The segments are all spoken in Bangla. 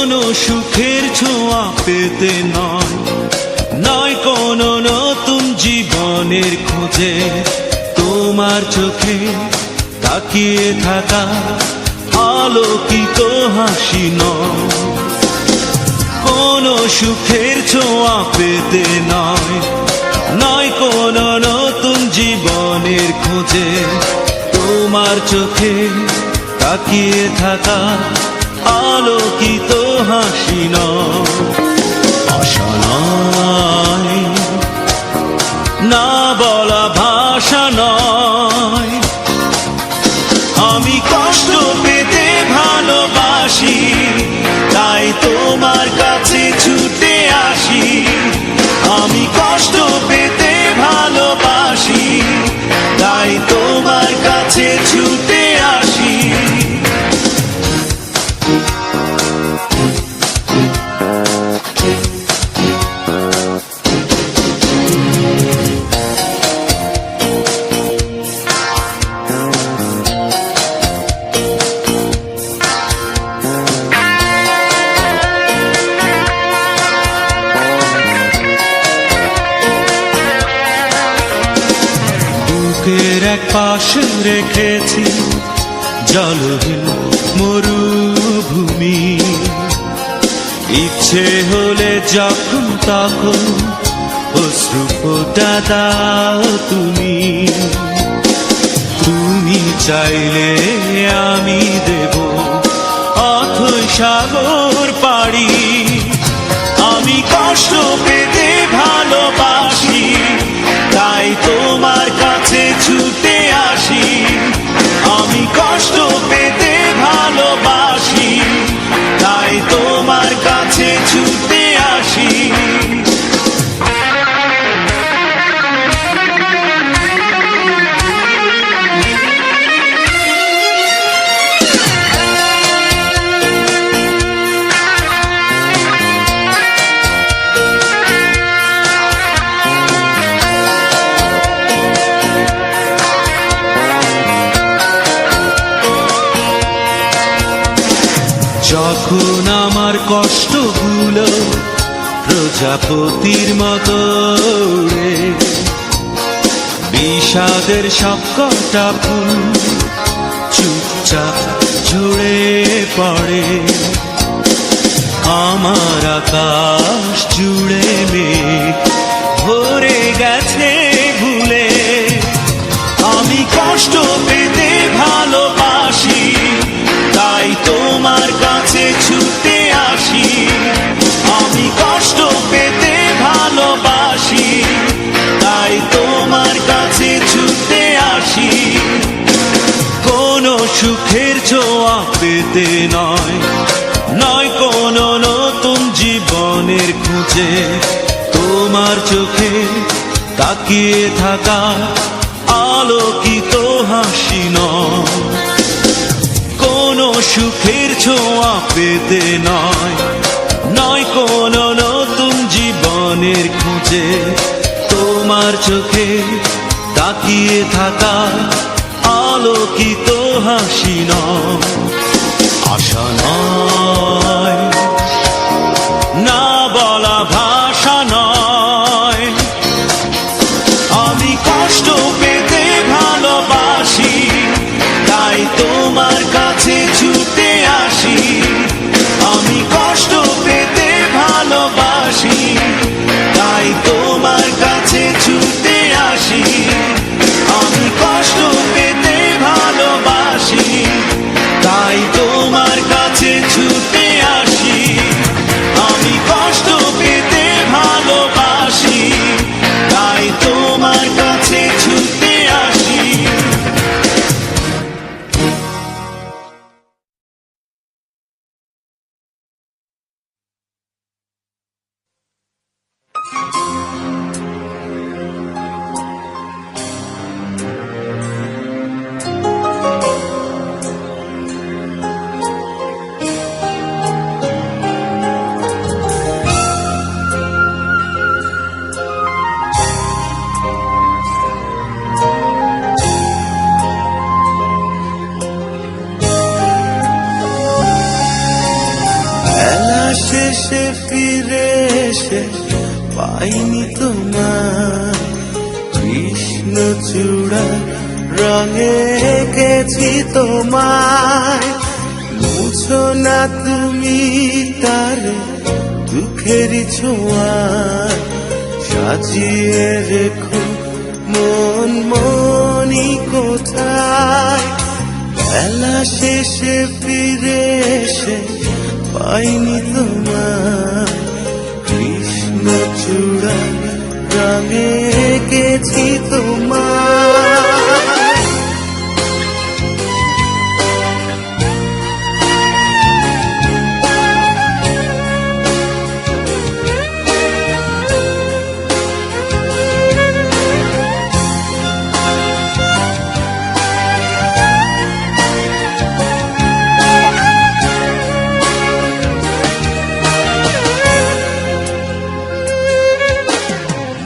কোনো সুখের ছোঁয়া পেতে নয়, নয় কোনো নতুন জীবনের খোঁজে, তোমার চোখে তাকিয়ে থাকা আলোকিত হাসি নয়। কোনো সুখের ছোঁয়া পেতে নয়, নয় কোনো নতুন জীবনের খোঁজে, তোমার চোখে তাকিয়ে থাকা আলোকিত হাসি নয়। আশা নয়, না বলা ভাষা নয়, আমি কষ্ট পেতে ভালোবাসি, তাই তোমার কাছে ছুটে আসি। আমি কষ্ট পেতে ভালোবাসি, তাই তোমার কাছে ছুটে আসি। বুকের এক পাশে রেখেছি জলহীন মরুভূমি, ইচ্ছে হলে যখন তখন অশ্রু ফোঁটা দাও তুমি। তুমি চাইলে আমি দেব অথই সাগর পাড়ি। আমি কষ্ট পেতে ভালোবাসি, তাই তোমার কাছে ছুটে আসি। আমি কষ্ট পেতে ভালোবাসি, তাই তোমার কাছে ছুটে আসি। যখন আমার কষ্টগুলো প্রজাপতির মতো উড়ে, বিষাদের সবকটা ফুল চুপচাপ ঝরে পড়ে, আমার আকাশ জুড়ে মেঘ ভরে গেছে ভুলে। আমি কষ্ট পেতে ভালোবাসি, তাই তোমার কাছে ছুটে আসি। আমি কষ্ট পেতে ভালোবাসি, তাই তোমার কাছে ছুটে আসি। কোনো সুখের ছোঁয়া পেতে নয়, নয় কোনো নতুন জীবনের খুঁজে, তোমার চোখে তাকিয়ে থাকা আলোকিত হাসি নয়। কোনো সুখের ছোঁয়া পেতে নয়, নয় কোনো নতুন জীবনের খুঁজে, তোমার চোখে তাকিয়ে থাকা আলোকিত হাসি নয়। আশা নয়, না বলা ভাষা নয়, আমি কষ্ট পেতে ভালোবাসি, তাই তোমার কাছে ছুটে আসি। আমি কষ্ট পেতে ভালোবাসি, তাই তোমার কাছে ছুটে আসি। আমি কষ্ট পেতে ভালোবাসি, তাই তোমার কাছে ছুটে আসি। আমি কষ্ট পেতে ভালোবাসি, তাই তোমার কাছে ছুটে আসি। শেষে ফিরে এসে পাইনি তোমার কৃষ্ণচূড়া রঙে এঁকেছি তোমায়। মুছো না তুমি তার দুঃখের ছোঁয়ায়, সাজিয়ে রেখো মন মনি কোথায়। বেলা শেষে ফিরে এসে পাইনি তোমার কৃষ্ণচূড়া রঙে এঁকেছি তোমায়।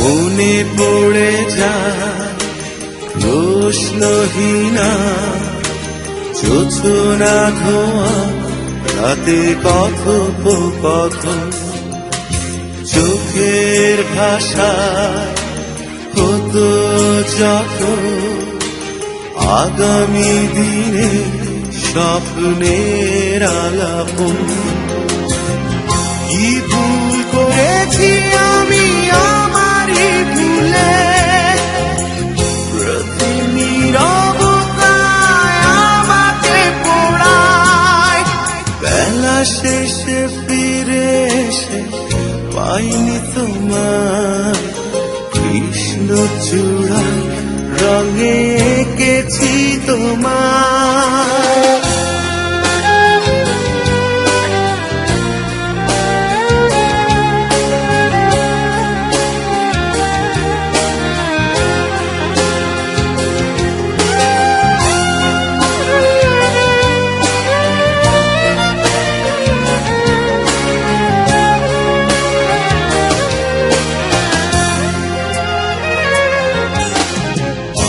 মনে পড়ে যায় প্রশ্নহীনা যোছনা ধোয়া রাতে কথোপকথন, চোখের ভাষায় হতো যখন আগামী দিনে স্বপ্নের আলাপন। কি ভুল করেছি আমি আমারই ভুলে, প্রতি নীরবতায় আমাকে পোড়ায়। বেলা শেষে ফিরে এসে পাইনি তোমার কৃষ্ণচূড়া রঙে এঁকেছি তোমায়।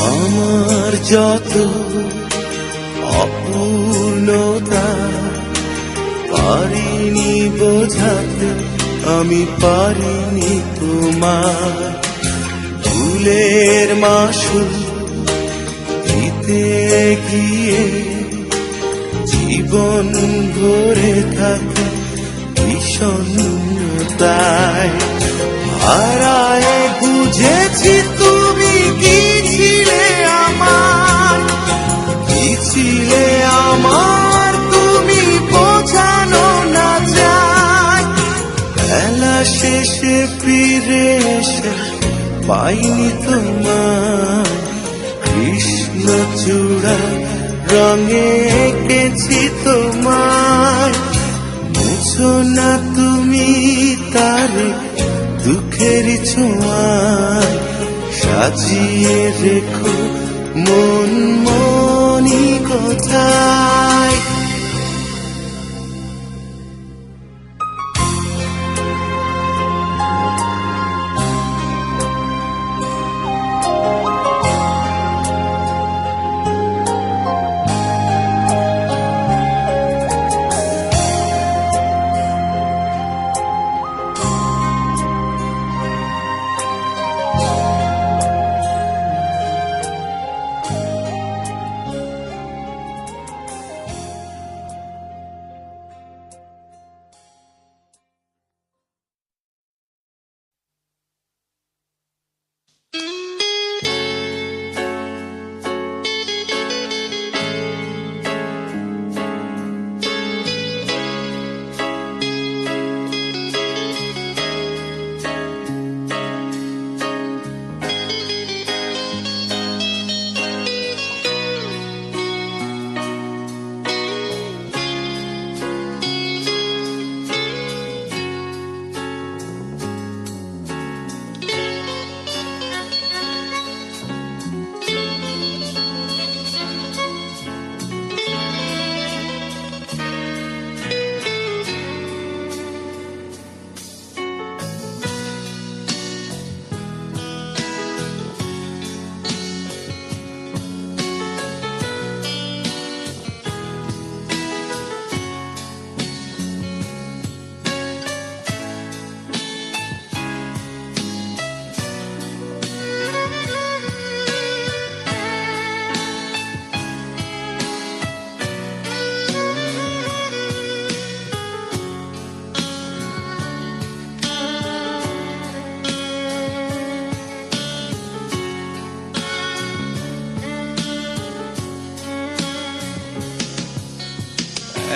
আমার যত অপূর্ণতা পারিনি বোঝাতে, আমি পারিনি তোমার ভুলের মাসুল দিতে গিয়ে। জীবন ভরে থাকে বিষণ্ণতায়, হারায় বুঝেছি তুমি কি ছিলে আমার, কি ছিলে আমার তুমি বোঝানো না যায়। বেলা শেষে ফিরে এসে পাইনি তোমার কৃষ্ণচূড়া রঙে এঁকেছি তোমায়। মুছো না তুমি তার দুঃখের ছোঁয়ায়, সাজিয়ে রেখো মন মনি কোথায়।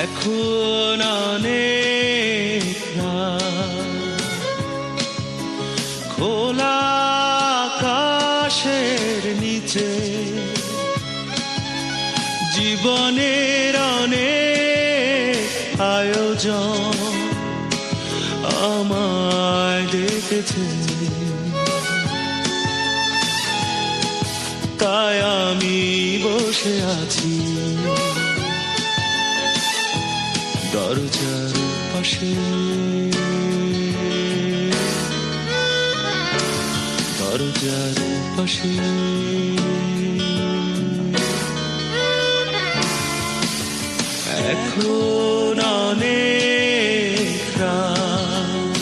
এখন অনেক রাত, খোলা আকাশের নিচে জীবনের অনেক আয়োজন আমায় ডেকেছে, তাই আমি বসে আছি দরজার পাশে, দরজার পাশে। এখন অনেক রাত,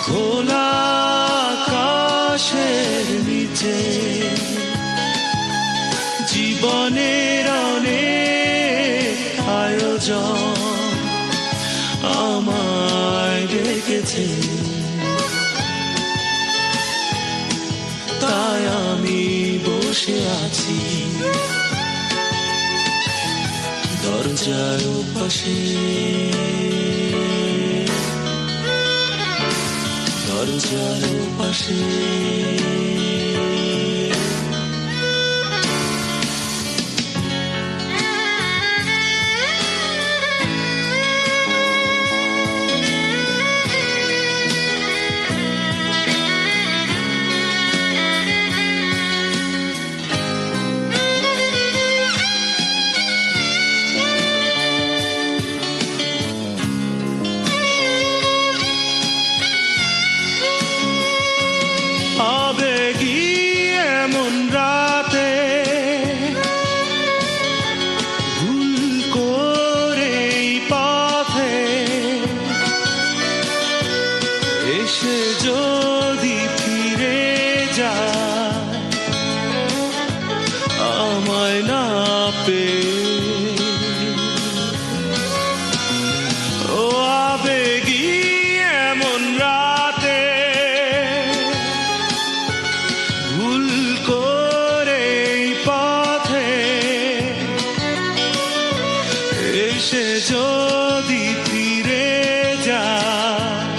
খোলা আকাশের নিচে জীবনের অনেক আয়োজন আমায় ডেকেছে, তাই আমি বসে আছি দরজার পাশে, দরজার পাশে। আবেগী এমন রাতে ভুল করে পথে এসে যদি ফিরে যায় আমায় না পেয়ে, ও আবেগী এমন রাতে ভুল করে পথে এসে যদি ফিরে যায়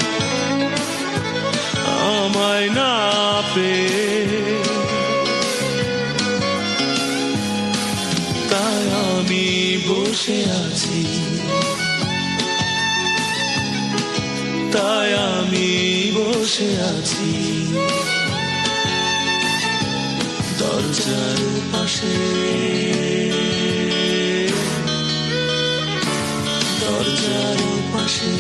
আমায় না পেয়ে, তাই আমি বসে আছি, তাই আমি বসে আছি দরজার পাশে, দরজার পাশে।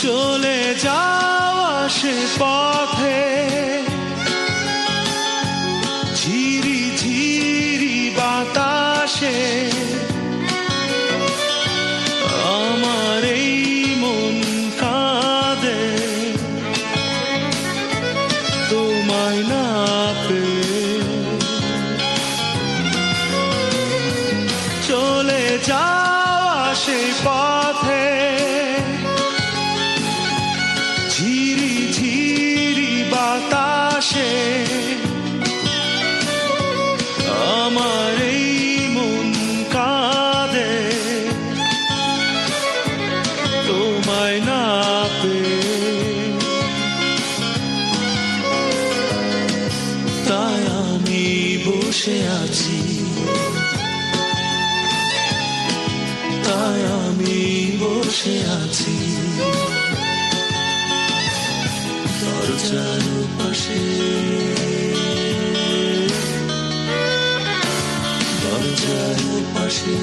চলে যাওয়া সে পথে ঝিরি ঝিরি বাতাসে আমার এই মন কাঁদে তোমায় না পেয়ে, চলে যাওয়া সে পথে ঝিরি ঝিরি বাতাসে আমার এই মন কাঁদে তোমায় না পেয়ে, তাই আমি বসে আছি, তাই আমি বসে আছি দরজার পাশে, দরজার পাশে।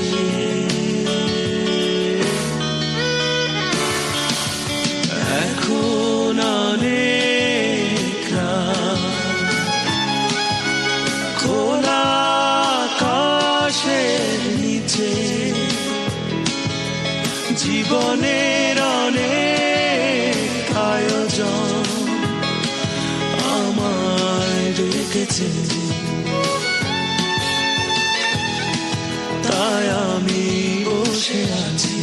এখন অনেক রাত, খোলা আকাশের নিচে জীবনের অনেক আয়োজন আমায় রেখেছে, তাই আমি বসে আছি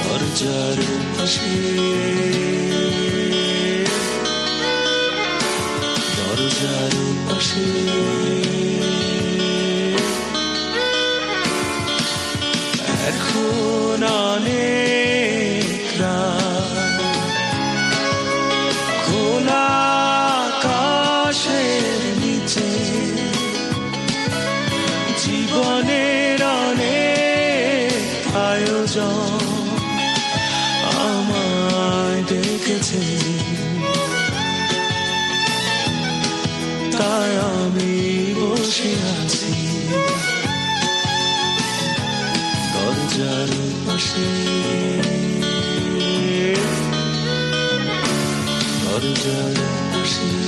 দরজার পাশে, দরজার পাশে। এখন অনেক রাত, খোলা আকাশের নিচে জীবনের অনেক আয়োজন আমায় ডেকেছে, তাই আমি বসে আছি দরজার পাশে, দরজার পাশে।